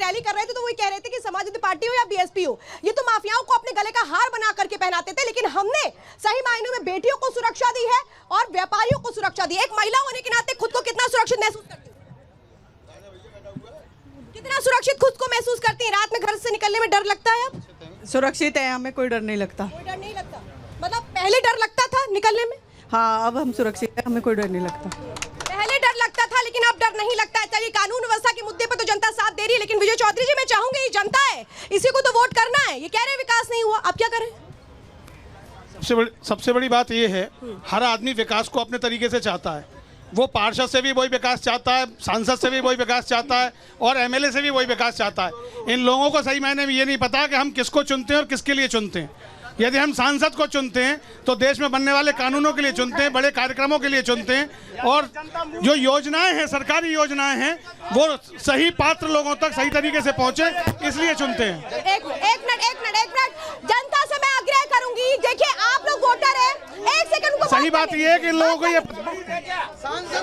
Rally कर रहे थे तो वही कह रहे थे कि समाजवादी पार्टी हो या बीएसपी हो, ये तो माफियाओं को अपने गले का हार बना करके पहनाते थे, लेकिन हमने सही मायनों में बेटियों को सुरक्षा दी है और व्यापारियों को सुरक्षा दी। एक महिला होने के नाते खुद को कितना सुरक्षित महसूस करती है? कितना सुरक्षित खुद को महसूस करती है? रात में घर से निकलने में डर लगता है? अब सुरक्षित है, हमें कोई डर नहीं लगता। कोई डर नहीं लगता? मतलब पहले डर लगता था निकलने में? हाँ, अब हम सुरक्षित है, हमें कोई डर नहीं लगता। पहले डर लगता था लेकिन अब डर नहीं लगता है। चलिए, कानून व्यवस्था के मुद्दे पर तो जनता साथ दे रही है, लेकिन विजय चौधरी जी मैं चाहूंगी, ये जनता है, इसी को तो वोट करना है। ये कह रहे विकास नहीं हुआ, अब क्या करें? सबसे बड़ी बात ये है, हर आदमी विकास को अपने तरीके से चाहता है। वो पार्षद से भी वही विकास चाहता है, सांसद से भी वही विकास चाहता है और एमएलए से भी वही विकास चाहता है। इन लोगों को सही मायने में ये नहीं पता कि हम किसको चुनते हैं और किसके लिए चुनते हैं। यदि हम सांसद को चुनते हैं तो देश में बनने वाले कानूनों के लिए चुनते हैं, बड़े कार्यक्रमों के लिए चुनते हैं, और जो योजनाएं हैं, सरकारी योजनाएं हैं, वो सही पात्र लोगों तक सही तरीके से पहुंचे, इसलिए चुनते हैं। एक मिनट, जनता से मैं आग्रह करूंगी, देखिए आप लोग वोटर हैं, एक सेकंड को सही बात ये है कि इन लोगों को ये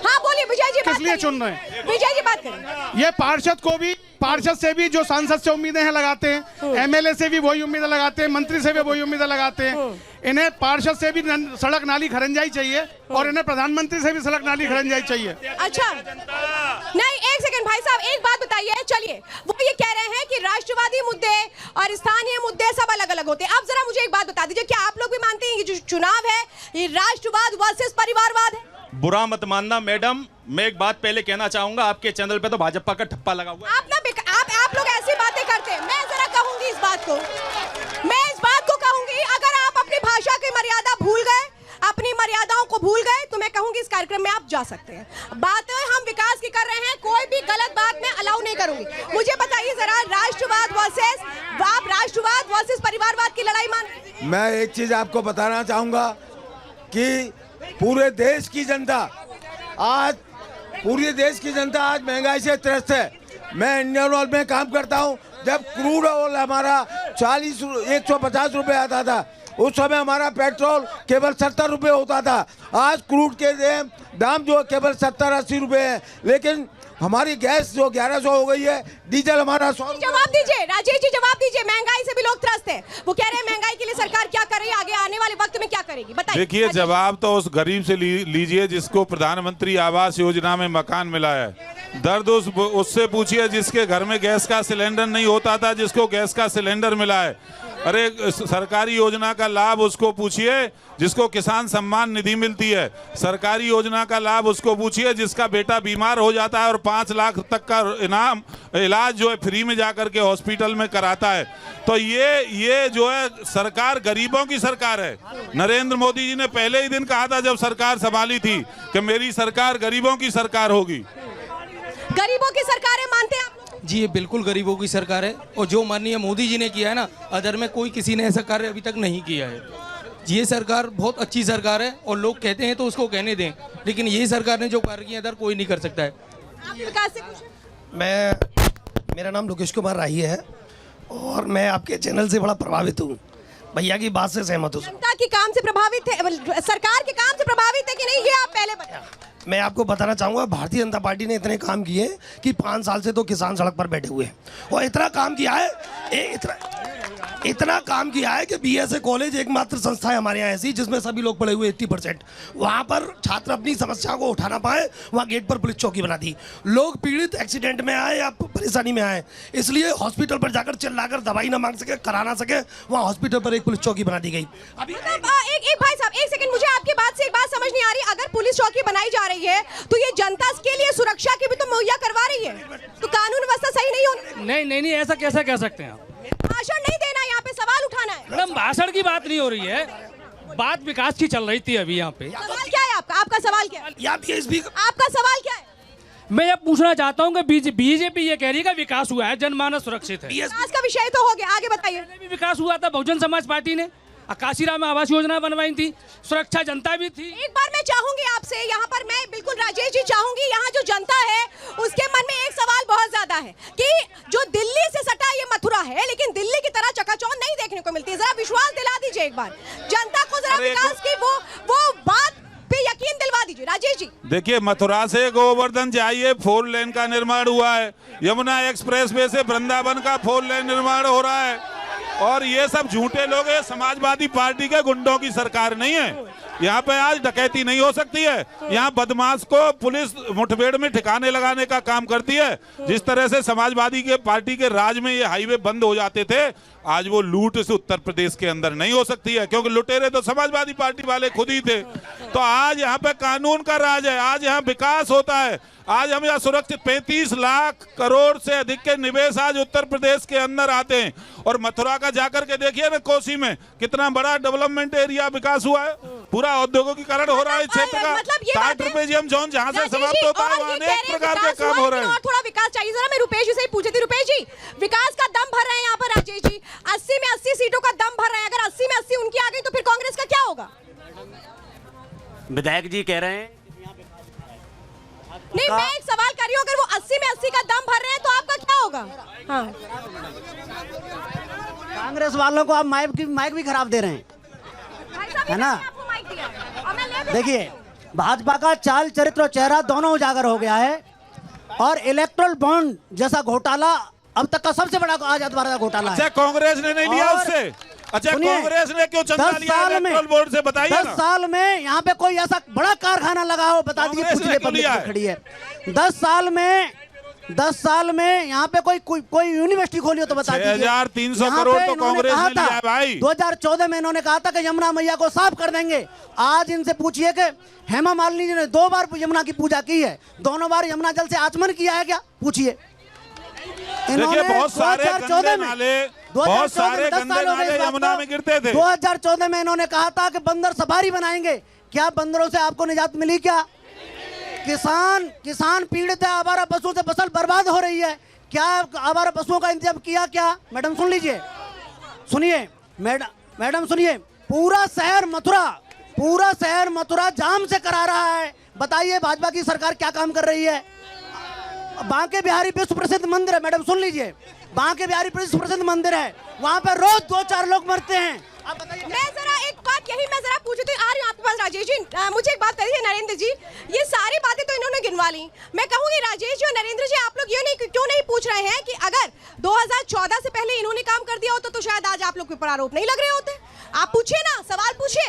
हाँ बोलिए विजय जी, किस लिए चुन रहे हैं? विजय जी बात करें। ये पार्षद से भी जो सांसद से उम्मीदें हैं लगाते हैं, एमएलए से भी वही उम्मीदें लगाते हैं, मंत्री से भी वही उम्मीदें लगाते हैं। इन्हें पार्षद से भी सड़क नाली खरंजाई चाहिए और इन्हें प्रधानमंत्री से भी सड़क नाली खरंजाई चाहिए। अच्छा, नहीं एक सेकंड भाई साहब, एक बात बताइए। चलिए, वो ये कह रहे हैं कि राष्ट्रवादी मुद्दे और स्थानीय मुद्दे सब अलग अलग होते हैं। अब जरा मुझे एक बात बता दीजिए, क्या आप लोग भी मानते हैं कि जो चुनाव है ये राष्ट्रवाद वर्सेस परिवारवाद है? बुरा मत मानना मैडम, मैं एक बात पहले कहना चाहूंगा, आपके चैनल पे तो भाजपा का ठप्पा लगा हुआ है। आप लोग ऐसी बातें करते हैं। मैं जरा कहूंगी इस बात को, अगर आप अपनी भाषा की मर्यादा भूल गए, अपनी मर्यादाओं को भूल गए, तो मैं कहूंगी इस कार्यक्रम में आप जा सकते हैं। बातें हम विकास की कर रहे हैं, कोई भी गलत बात मैं अलाउ नहीं करूंगी। मुझे बताइए जरा, राष्ट्रवाद वर्सेस परिवारवाद की लड़ाई मान? मैं एक चीज आपको बताना चाहूंगा कि पूरे देश की जनता आज महंगाई से त्रस्त है। मैं इंडियन ऑयल में काम करता हूं। जब क्रूड ऑयल हमारा 150 रुपए आता था, उस समय हमारा पेट्रोल केवल 70 रुपए होता था। आज क्रूड के दाम जो केवल 70-80 रुपए है, लेकिन हमारी गैस जो 1100 हो गई है, डीजल हमारा 100। जवाब दीजिए राजेश जी, जवाब दीजिए। महंगाई से भी लोग त्रस्त हैं। वो कह रहे हैं महंगाई के लिए सरकार क्या कर रही है, आगे आने वाले वक्त में क्या करेगी, बताइए। देखिए, जवाब तो उस गरीब से लीजिए जिसको प्रधानमंत्री आवास योजना में मकान मिला है। दर्द उससे पूछिए जिसके घर में गैस का सिलेंडर नहीं होता था, जिसको गैस का सिलेंडर मिला है। अरे सरकारी योजना का लाभ उसको पूछिए जिसको किसान सम्मान निधि मिलती है। सरकारी योजना का लाभ उसको पूछिए जिसका बेटा बीमार हो जाता है और 5 लाख तक का इलाज जो है फ्री में जाकर के हॉस्पिटल में कराता है। तो ये जो है सरकार गरीबों की सरकार है। नरेंद्र मोदी जी ने पहले ही दिन कहा था जब सरकार संभाली थी कि मेरी सरकार गरीबों की सरकार होगी। गरीबों की सरकार है, मानते हैं आप? जी, ये बिल्कुल गरीबों की सरकार है, और जो माननीय मोदी जी ने किया है ना, अदर में कोई किसी ने ऐसा कार्य अभी तक नहीं किया है। ये सरकार बहुत अच्छी सरकार है और लोग कहते हैं तो उसको कहने दें, लेकिन ये सरकार ने जो कार्य किया अदर कोई नहीं कर सकता है। आप विकास से खुश हैं? मेरा नाम लोकेश कुमार राही है और मैं आपके चैनल से बड़ा प्रभावित हूँ। भैया की बात से सहमत हूँ। जनता के काम से प्रभावित है, सरकार के काम से प्रभावित है कि नहीं, ये आप पहले बताएं। मैं आपको बताना चाहूँगा, भारतीय जनता पार्टी ने इतने काम किए कि 5 साल से तो किसान सड़क पर बैठे हुए हैं, और इतना काम किया है कि बीएसए कॉलेज एकमात्र संस्था है हमारे यहाँ ऐसी जिसमें सभी लोग पढ़े हुए 80%। वहाँ पर छात्र अपनी समस्या को उठाना पाए, वहाँ गेट पर पुलिस चौकी बना दी। लोग पीड़ित एक्सीडेंट में आए या परेशानी में आए, इसलिए हॉस्पिटल पर जाकर चिल्लाकर दवाई ना मांग सके, करा ना सके, वहाँ हॉस्पिटल पर एक पुलिस चौकी बना दी गई। अभी एक भाई साहब, एक सेकंड, मुझे आपकी बात से एक बात समझ नहीं आ रही। अगर पुलिस चौकी बनाई जा रही है तो ये जनता के लिए सुरक्षा की भी तो मुहैया करवा रही है, तो कानून व्यवस्था सही नहीं होनी? नहीं, ऐसा कैसे कह सकते हैं आप? भाषण नहीं देना, यहाँ पे सवाल उठाना है। मैडम, भाषण की बात नहीं हो रही है, बात विकास की चल रही थी अभी यहाँ पे। सवाल क्या है आपका? आपका सवाल क्या है? आपका सवाल क्या है? मैं ये पूछना चाहता हूँ कि बीजेपी ये कह रही है कि विकास हुआ है, जनमानस सुरक्षित है। विकास का विषय तो हो गया, आगे बताइए। भी विकास हुआ था, बहुजन समाज पार्टी ने काशीराम में आवास योजना बनवाई थी, सुरक्षा जनता भी थी। एक बार मैं चाहूंगी आपसे, यहाँ पर मैं बिल्कुल राजेश जी चाहूंगी, यहाँ जो जनता है उसके मन में एक सवाल बहुत ज्यादा है कि जो दिल्ली से सटा ये मथुरा है, लेकिन दिल्ली की तरह चकाचौंध नहीं देखने को मिलती है। जरा विश्वास दिला दीजिए एक बार जनता को, जरा विकास की वो बात पे मुझे यकीन दिलवा दीजिए राजेश जी। देखिए, मथुरा से गोवर्धन जाइए 4 लेन का निर्माण हुआ है, यमुना एक्सप्रेस वे से वृंदावन का 4 लेन निर्माण हो रहा है, और ये सब झूठे लोग हैं। समाजवादी पार्टी के गुंडों की सरकार नहीं है। यहाँ पे आज डकैती नहीं हो सकती है। यहाँ बदमाश को पुलिस मुठभेड़ में ठिकाने लगाने का काम करती है। जिस तरह से समाजवादी के पार्टी के राज में ये हाईवे बंद हो जाते थे, आज वो लूट से उत्तर प्रदेश के अंदर नहीं हो सकती है, क्योंकि लुटेरे तो समाजवादी पार्टी वाले खुद ही थे। तो आज यहाँ पे कानून का राज है, आज यहाँ विकास होता है। आज हम यहाँ सुरक्षित 35 लाख करोड़ से अधिक के निवेश आज उत्तर प्रदेश के अंदर आते हैं। और मथुरा का जाकर के देखिए ना, कोसी में कितना बड़ा डेवलपमेंट एरिया विकास हुआ है, पूरा औद्योगिकीकरण हो रहा है क्षेत्र का। 60 रुपये जोन जहाँ से समाप्त होता है वहाँ अनेक प्रकार के काम हो रहे हैं। और थोड़ा विकास चाहिए। जरा मैं रुपेश जी से ही पूछी थी, रुपेश जी विकास का दम भर रहे हैं यहाँ पर राजेश जी, 80 में 80 सीटों का दम भर रहे हैं। अगर 80 में 80 उनकी आ गई तो फिर कांग्रेस का क्या होगा? विधायक जी कह रहे हैं। नहीं, मैं एक सवाल कर रही हूँ, अगर वो 80 में 80 का दम भर रहे हैं तो आपका क्या होगा? हाँ, कांग्रेस वालों को आप माइक भी खराब दे रहे हैं, है ना? देखिए, भाजपा का चाल चरित्र और चेहरा दोनों उजागर हो गया है, और इलेक्ट्रल बॉन्ड जैसा घोटाला अब तक का सबसे बड़ा आजाद भारत का घोटाला है। अच्छा, कांग्रेस ने नहीं लिया उससे? अच्छा, कांग्रेस ने क्यों चंदा लिया इलेक्ट्रल बोर्ड से, बताइए ना। 10 साल में यहाँ पे कोई ऐसा बड़ा कारखाना लगा हो, बता दीजिए, पूछिए पब्लिक खड़ी है। 10 साल में यहाँ पे कोई यूनिवर्सिटी खोली हो तो बता दीजिए। 6300 करोड़ तो कांग्रेस ने लिया है भाई। 2014 में इन्होंने कहा था कि यमुना मैया को साफ कर देंगे। आज इनसे पूछिए कि हेमा मालिनी जी ने 2 बार यमुना की पूजा की है, दोनों बार यमुना जल से आचमन किया है क्या? पूछिए। देखिए, बहुत सारे गंदे नाले यमुना में गिरते थे। 2014 में इन्होंने कहा था कि बंदर सफारी बनाएंगे। क्या बंदरों से आपको निजात मिली? क्या किसान पीड़ित है, आवारा पशुओं से फसल बर्बाद हो रही है। क्या आवारा पशुओं का इंतजाम किया? क्या मैडम सुन लीजिए, सुनिए मैडम सुनिए, पूरा शहर मथुरा जाम से करा रहा है। बताइए भाजपा की सरकार क्या काम कर रही है? बांके बिहारी विश्व प्रसिद्ध मंदिर है, मैडम सुन लीजिए, बांके बिहारी विश्व प्रसिद्ध मंदिर है, वहाँ पे रोज 2-4 लोग मरते हैं। आप बताइए। मैं जरा एक बात मैं जरा पूछी थी, आ रही हूँ आपके पास राजेश जी। मुझे एक बात करिए नरेंद्र जी, ये सारी बातें तो इन्होंने गिनवा ली। मैं कहूंगी राजेश जी और नरेंद्र जी, आप लोग ये क्यों नहीं पूछ रहे हैं कि अगर 2014 से पहले इन्होंने काम कर दिया होता तो शायद आज आप लोग के ऊपर आरोप नहीं लग रहे होते। आप पूछिए ना, सवाल पूछिए।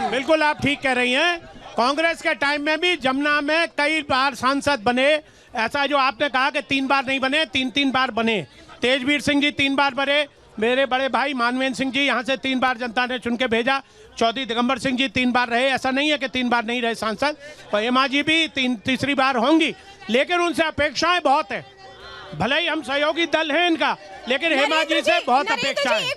बिल्कुल आप ठीक कह रही हैं। कांग्रेस के टाइम में भी जमुना में कई बार सांसद बने। ऐसा जो आपने कहा कि 3 बार नहीं बने, 3 बार बने। तेजवीर सिंह जी 3 बार बने, मेरे बड़े भाई मानवेंद्र सिंह जी यहाँ से 3 बार जनता ने चुन के भेजा, चौधरी दिगंबर सिंह जी 3 बार रहे। ऐसा नहीं है कि 3 बार नहीं रहे सांसद। हेमा जी भी तीसरी बार होंगी, लेकिन उनसे अपेक्षाएं बहुत है। भले ही हम सहयोगी दल हैं इनका, लेकिन हेमा जी से बहुत अपेक्षा है।